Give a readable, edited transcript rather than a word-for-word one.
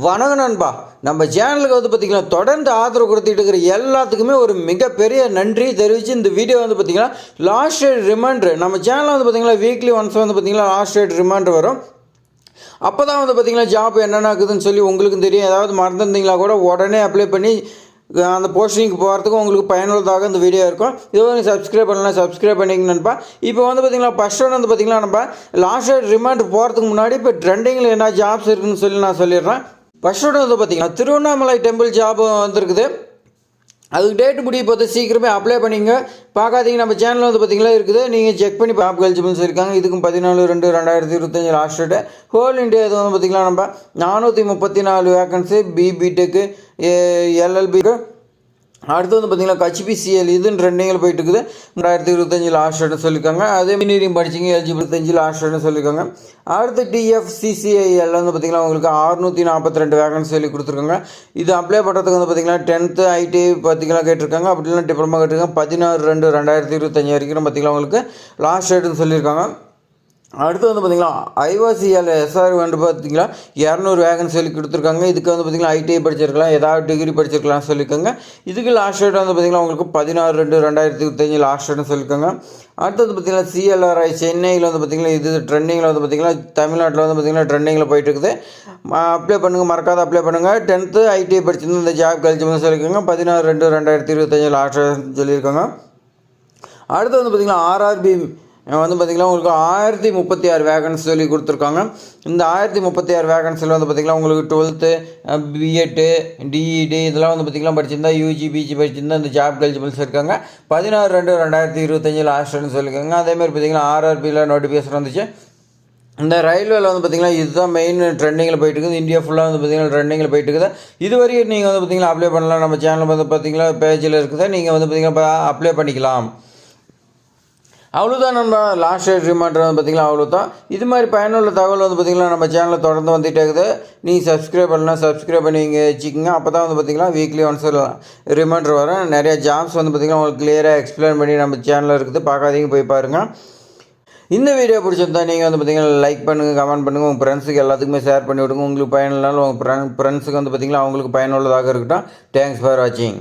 வணக்கம் நண்பா. நம்ம சேனலுக்கு வந்து பார்த்திங்கன்னா தொடர்ந்து ஆதரவு கொடுத்துட்டு இருக்கிற எல்லாத்துக்குமே ஒரு மிகப்பெரிய நன்றி தெரிவித்து இந்த வீடியோ வந்து பார்த்திங்கன்னா லாஸ்ட் டேட் ரிமைண்டர் நம்ம சேனலில் வந்து பார்த்திங்கன்னா வீக்லி ஒன்ஸ் வந்து பார்த்திங்கன்னா லாஸ்ட் டேட் ரிமைண்டர் வரும். அப்போ தான் வந்து பார்த்திங்கன்னா ஜாப் என்னென்ன இருக்குதுன்னு சொல்லி உங்களுக்கும் தெரியும். ஏதாவது மறந்துருந்தீங்களா கூட உடனே அப்ளை பண்ணி அந்த போஸ்டிங்க்கு போகிறதுக்கும் உங்களுக்கு பயனுள்ளதாக இந்த வீடியோ இருக்கும். இது வந்து சப்ஸ்கிரைப் பண்ணலாம், சப்ஸ்கிரைப் பண்ணிக்கணும்ப்பா. இப்போ வந்து பார்த்திங்கன்னா ஃபஸ்ட் ஒன் வந்து பார்த்திங்கன்னா நம்ம லாஸ்ட் டேட் ரிமைண்டர் போகிறதுக்கு முன்னாடி இப்போ ட்ரெண்டிங்கில் என்ன ஜாப்ஸ் இருக்குதுன்னு சொல்லி நான் சொல்லிடுறேன். ஃபஸ்ட்டோட வந்து பார்த்திங்கன்னா திருவண்ணாமலை டெம்பிள் ஜாப் வந்துருக்குது. அதுக்கு டேட்டு முடிய போது சீக்கிரமே அப்ளை பண்ணிங்க. பார்க்காதீங்க, நம்ம சேனலில் வந்து பார்த்திங்கன்னா இருக்குது, நீங்கள் செக் பண்ணி ஜாப் எலிஜிபிள்ஸ் இருக்காங்க. இதுக்கும் 14/2/2025 லாஸ்ட் டேட்டு. ஹோல் இண்டியா இது வந்து பார்த்திங்கன்னா நம்ம 434 வேக்கன்சி பிபிடெக்கு எல்எல்பிக்கு. அடுத்து வந்து பார்த்திங்கன்னா HPCL இதுன்னு ட்ரெண்டிங்கில் போயிட்டு இருக்குது. 2025 லாஸ்ட் டேட்னு சொல்லியிருக்காங்க. அதே இன்ஜினியரிங் படிச்சிங்க எலிஜிபிள் 25 லாஸ்ட் டேட்னு சொல்லியிருக்காங்க. அடுத்து TFCCIL வந்து பார்த்திங்கன்னா உங்களுக்கு 642 வேகன்சி சொல்லி கொடுத்துருக்காங்க. இது அப்ளை பண்ணுறதுக்கு வந்து பார்த்திங்கன்னா 10th ITI பார்த்திங்கன்னா கேட்டிருக்காங்க. அப்படி இல்லைனா டிப்ளமா கேட்டிருக்காங்க. 16/2/2025 வரைக்கும் பார்த்திங்கன்னா உங்களுக்கு லாஸ்ட் டேட்னு சொல்லியிருக்காங்க. அடுத்து வந்து பார்த்திங்கன்னா IOCL SR வந்து பார்த்திங்கன்னா 200 வேகன்சி சொல்லி கொடுத்துருக்காங்க. இதுக்கு வந்து பார்த்திங்கன்னா ITI படிச்சிருக்கலாம், ஏதாவது டிகிரி படிச்சிருக்கலாம் சொல்லியிருக்காங்க. இதுக்கு லாஸ்ட் டேட் வந்து பார்த்திங்கன்னா உங்களுக்கு 16/2/2025 லாஸ்ட் டேட்னு சொல்லியிருக்காங்க. அடுத்தது பார்த்திங்கன்னா CLRI சென்னையில் வந்து பார்த்திங்கன்னா இது ட்ரெண்டிங்கில் வந்து பார்த்திங்கன்னா தமிழ்நாட்டில் வந்து பார்த்திங்கன்னா ட்ரெண்டிங்கில் போயிட்டு இருக்குது. அப்ளை பண்ணுங்கள், மறக்காத அப்ளை பண்ணுங்கள். 10th ITI படிச்சிருந்து இந்த ஜாப் கழிச்சு சொல்லியிருக்காங்க. 16/2/2025 லாஸ்ட் டேட்னு சொல்லியிருக்காங்க. அடுத்து வந்து பார்த்திங்கன்னா RRB வந்து பார்த்திங்கன்னா உங்களுக்கு 1036 வேகன்சி சொல்லி கொடுத்துருக்காங்க. இந்த 1036 வேகன்சியில் வந்து பார்த்திங்கன்னா உங்களுக்கு 12th B.Ed DED இதெல்லாம் வந்து பார்த்திங்கன்னா படிச்சிருந்தா UG PG படிச்சிருந்தா இந்த ஜாப் எலிஜிபிள்ஸ் இருக்காங்க. 16/2/2025 லாஸ்ட் டேட்னு சொல்லியிருக்காங்க. அதேமாதிரி பார்த்திங்கன்னா RRBயில் நோட்டிஃபிகேஷன் வந்துச்சு. இந்த ரயில்வேல வந்து பார்த்திங்கன்னா இதுதான் மெயின் ட்ரெண்டிங்கில் போயிட்டு இருக்குது. இந்தியா ஃபுல்லாக வந்து பார்த்திங்கன்னா ட்ரெண்டிங்கில் போயிட்டு இருக்குது. இது வரைக்கும் நீங்கள் வந்து பார்த்திங்கன்னா அப்ளை பண்ணலாம். நம்ம சேனல் வந்து பார்த்திங்கன்னா பேஜில் இருக்குது, நீங்கள் வந்து பார்த்திங்கன்னா அப்ளை பண்ணிக்கலாம். அவ்வளோதான் நம்ம லாஸ்ட் டேட் ரிமைண்டர் வந்து பார்த்திங்கன்னா அவ்வளோதான். இது மாதிரி பயனுள்ள தகவல் வந்து பார்த்திங்கன்னா நம்ம சேனலில் தொடர்ந்து வந்துகிட்டே இருக்குது. நீங்கள் சப்ஸ்கிரைப் பண்ணலாம், சப்ஸ்கிரைப் பண்ணி இங்கே வச்சுக்கோங்க. அப்போ தான் வந்து பார்த்திங்கன்னா வீக்லி ஒன்ஸ் ரிமைண்டர் வரும். நிறைய ஜாப்ஸ் வந்து பார்த்திங்கன்னா உங்களுக்கு கிளியராக எக்ஸ்பிளைன் பண்ணி நம்ம சேனலில் இருக்குது. பார்க்காதீங்க, போய் பாருங்கள். இந்த வீடியோ பிடிச்சிருந்தா நீங்கள் வந்து பார்த்திங்கன்னா லைக் பண்ணுங்கள், கமெண்ட் பண்ணுங்கள், உங்கள் ஃப்ரெண்ட்ஸுக்கு எல்லாத்துக்குமே ஷேர் பண்ணி விடுங்க. உங்களுக்கு பயனுள்ளனாலும் உங்கள் ஃப்ரெண்ட்ஸுக்கு வந்து பார்த்திங்கன்னா அவங்களுக்கு பயனுள்ளதாக இருக்கட்டும். தேங்க்ஸ் ஃபார் வாட்சிங்.